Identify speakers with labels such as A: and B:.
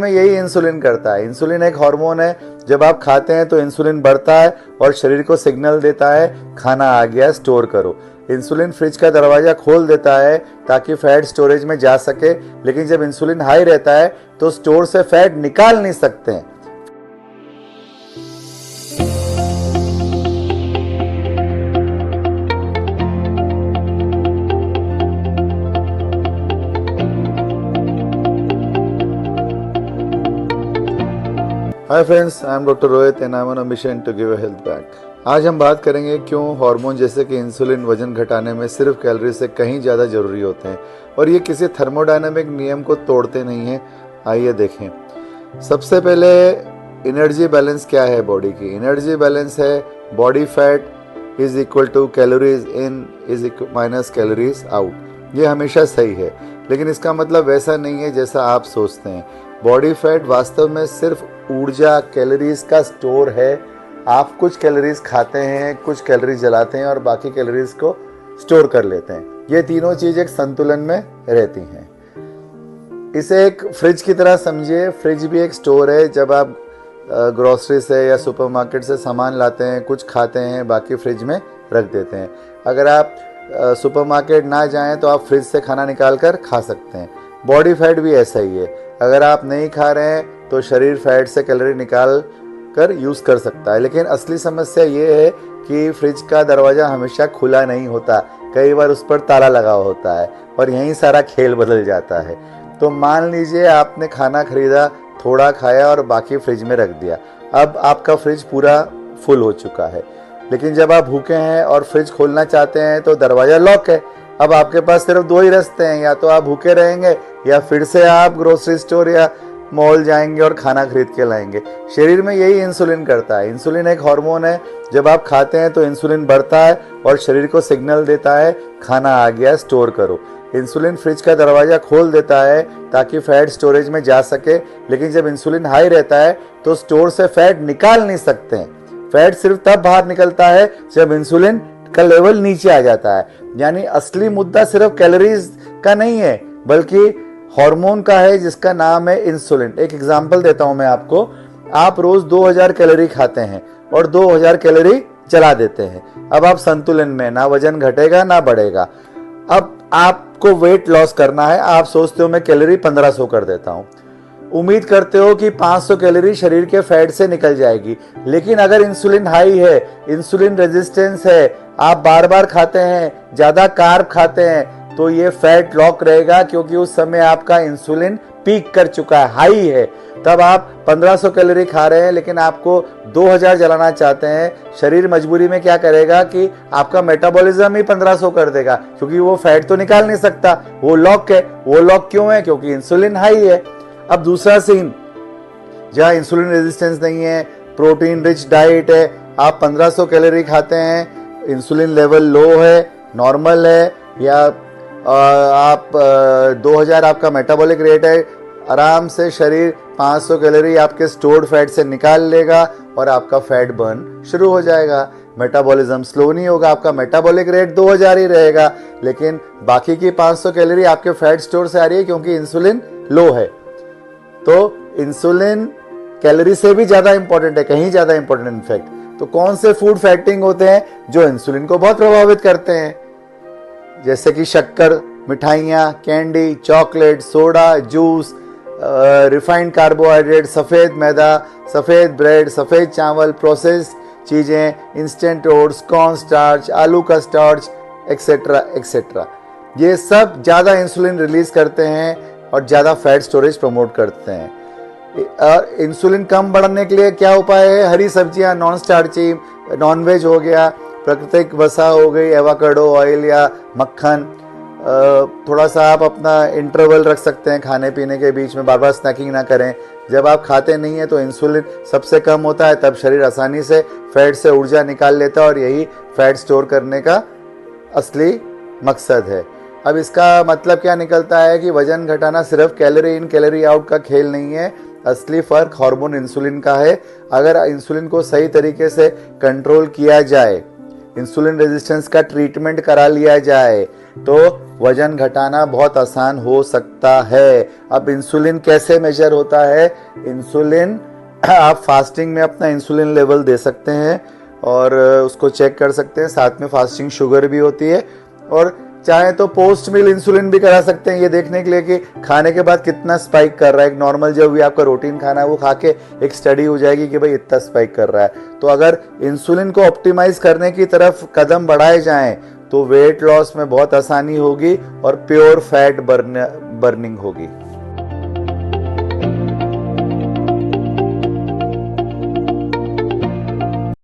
A: में यही इंसुलिन करता है। इंसुलिन एक हार्मोन है, जब आप खाते हैं तो इंसुलिन बढ़ता है और शरीर को सिग्नल देता है खाना आ गया, स्टोर करो। इंसुलिन फ्रिज का दरवाजा खोल देता है ताकि फैट स्टोरेज में जा सके, लेकिन जब इंसुलिन हाई रहता है तो स्टोर से फैट निकाल नहीं सकते हैं। Hi friends, I am doctor Rohit and I am on a mission to give a health back. आज हम बात करेंगे क्यों हार्मोन जैसे कि इंसुलिन वजन घटाने में सिर्फ कैलोरी से कहीं ज़्यादा ज़रूरी होते हैं और ये किसी थर्मोडायनामिक नियम को तोड़ते नहीं हैं। आइए देखें। सबसे पहले एनर्जी बैलेंस क्या है बॉडी की। एनर्जी बैलेंस है body fat is equal to calories in is minus calories out. ये हमेशा सही है, लेकिन इसका मतलब वैसा नहीं है जैसा आप सोचते हैं। बॉडी फैट वास्तव में सिर्फ ऊर्जा कैलोरीज का स्टोर है। आप कुछ कैलोरीज खाते हैं, कुछ कैलोरीज जलाते हैं और बाकी कैलोरीज को स्टोर कर लेते हैं। ये तीनों चीज एक संतुलन में रहती हैं। इसे एक फ्रिज की तरह समझिए। फ्रिज भी एक स्टोर है। जब आप ग्रोसरी से या सुपरमार्केट से सामान लाते हैं, कुछ खाते हैं, बाकी फ्रिज में रख देते हैं। अगर आप सुपरमार्केट ना जाएं तो आप फ्रिज से खाना निकाल कर खा सकते हैं। बॉडी फैट भी ऐसा ही है। अगर आप नहीं खा रहे हैं तो शरीर फैट से कैलोरी निकाल कर यूज़ कर सकता है। लेकिन असली समस्या ये है कि फ्रिज का दरवाज़ा हमेशा खुला नहीं होता। कई बार उस पर ताला लगा होता है और यहीं सारा खेल बदल जाता है। तो मान लीजिए आपने खाना खरीदा, थोड़ा खाया और बाकी फ्रिज में रख दिया। अब आपका फ्रिज पूरा फुल हो चुका है, लेकिन जब आप भूखे हैं और फ्रिज खोलना चाहते हैं तो दरवाज़ा लॉक है। अब आपके पास सिर्फ दो ही रास्ते हैं, या तो आप भूखे रहेंगे या फिर से आप ग्रोसरी स्टोर या मॉल जाएंगे और खाना खरीद के लाएंगे। शरीर में यही इंसुलिन करता है। इंसुलिन एक हार्मोन है, जब आप खाते हैं तो इंसुलिन बढ़ता है और शरीर को सिग्नल देता है खाना आ गया, स्टोर करो। इंसुलिन फ्रिज का दरवाजा खोल देता है ताकि फैट स्टोरेज में जा सके, लेकिन जब इंसुलिन हाई रहता है तो स्टोर से फैट निकाल नहीं सकते हैं। फैट सिर्फ तब बाहर निकलता है जब इंसुलिन का लेवल नीचे आ जाता है। यानी असली मुद्दा सिर्फ कैलोरीज का नहीं है, बल्कि हार्मोन का है जिसका नाम है इंसुलिन। एक एग्जांपल देता हूं मैं आपको। आप रोज 2000 कैलोरी खाते हैं और 2000 कैलोरी जला देते हैं। अब आप संतुलन में, ना वजन घटेगा ना बढ़ेगा। अब आपको वेट लॉस करना है। आप सोचते हो मैं कैलोरी 1500 कर देता हूं, उम्मीद करते हो कि 500 कैलोरी शरीर के फैट से निकल जाएगी। लेकिन अगर इंसुलिन हाई है, इंसुलिन रेजिस्टेंस है, आप बार बार खाते हैं, ज्यादा कार्ब खाते हैं, तो ये फैट लॉक रहेगा, क्योंकि उस समय आपका इंसुलिन पीक कर चुका है, हाई है। तब आप 1500 कैलोरी खा रहे हैं लेकिन आपको 2000 जलाना चाहते हैं। शरीर मजबूरी में क्या करेगा कि आपका मेटाबॉलिज्म ही 1500 कर देगा, क्योंकि वो फैट तो निकाल नहीं सकता, वो लॉक है। वो लॉक क्यों है? क्योंकि इंसुलिन हाई है। अब दूसरा सीन, जहाँ इंसुलिन रेजिस्टेंस नहीं है, प्रोटीन रिच डाइट है, आप 1500 कैलोरी खाते हैं, इंसुलिन लेवल लो है, नॉर्मल है, या आप 2000 आपका मेटाबॉलिक रेट है, आराम से शरीर 500 कैलोरी आपके स्टोर्ड फैट से निकाल लेगा और आपका फैट बर्न शुरू हो जाएगा। मेटाबॉलिज्म स्लो नहीं होगा, आपका मेटाबॉलिक रेट 2000 ही रहेगा, लेकिन बाकी की 500 कैलोरी आपके फैट स्टोर से आ रही है क्योंकि इंसुलिन लो है। तो इंसुलिन कैलोरी से भी ज्यादा इंपॉर्टेंट है, कहीं ज्यादा इंपॉर्टेंट इनफैक्ट। तो कौन से फूड फैटिंग होते हैं जो इंसुलिन को बहुत प्रभावित करते हैं? जैसे कि शक्कर, मिठाइयाँ, candy, chocolate, soda, juice, refined carbohydrate, सफ़ेद मैदा, सफ़ेद ब्रेड, सफ़ेद चावल, प्रोसेस्ड चीज़ें, इंस्टेंट ओट्स, कॉर्न स्टार्च, आलू का स्टार्च, एक्सेट्रा एक्सेट्रा। ये सब ज़्यादा इंसुलिन रिलीज करते हैं और ज़्यादा फैट स्टोरेज प्रमोट करते हैं। और इंसुलिन कम बढ़ने के लिए क्या उपाय है? हरी सब्जियां, नॉन स्टार्ची, नॉनवेज हो गया, प्राकृतिक वसा हो गई, एवोकाडो ऑयल या मक्खन। थोड़ा सा आप अपना इंटरवल रख सकते हैं खाने पीने के बीच में, बार बार स्नैकिंग ना करें। जब आप खाते नहीं हैं तो इंसुलिन सबसे कम होता है, तब शरीर आसानी से फैट से ऊर्जा निकाल लेता है और यही फैट स्टोर करने का असली मकसद है। अब इसका मतलब क्या निकलता है कि वजन घटाना सिर्फ कैलोरी इन कैलोरी आउट का खेल नहीं है। असली फर्क हार्मोन इंसुलिन का है। अगर इंसुलिन को सही तरीके से कंट्रोल किया जाए, इंसुलिन रेजिस्टेंस का ट्रीटमेंट करा लिया जाए, तो वजन घटाना बहुत आसान हो सकता है। अब इंसुलिन कैसे मेजर होता है? इंसुलिन आप फास्टिंग में अपना इंसुलिन लेवल दे सकते हैं और उसको चेक कर सकते हैं। साथ में फास्टिंग शुगर भी होती है, और चाहे तो पोस्ट मील इंसुलिन भी करा सकते हैं, ये देखने के लिए कि खाने के बाद कितना स्पाइक कर रहा है। एक नॉर्मल जो भी आपका रूटीन खाना है वो खा के एक स्टडी हो जाएगी कि भाई इतना स्पाइक कर रहा है। तो अगर इंसुलिन को ऑप्टिमाइज करने की तरफ कदम बढ़ाए जाएं तो वेट लॉस में बहुत आसानी होगी और प्योर फैट बर्निंग होगी।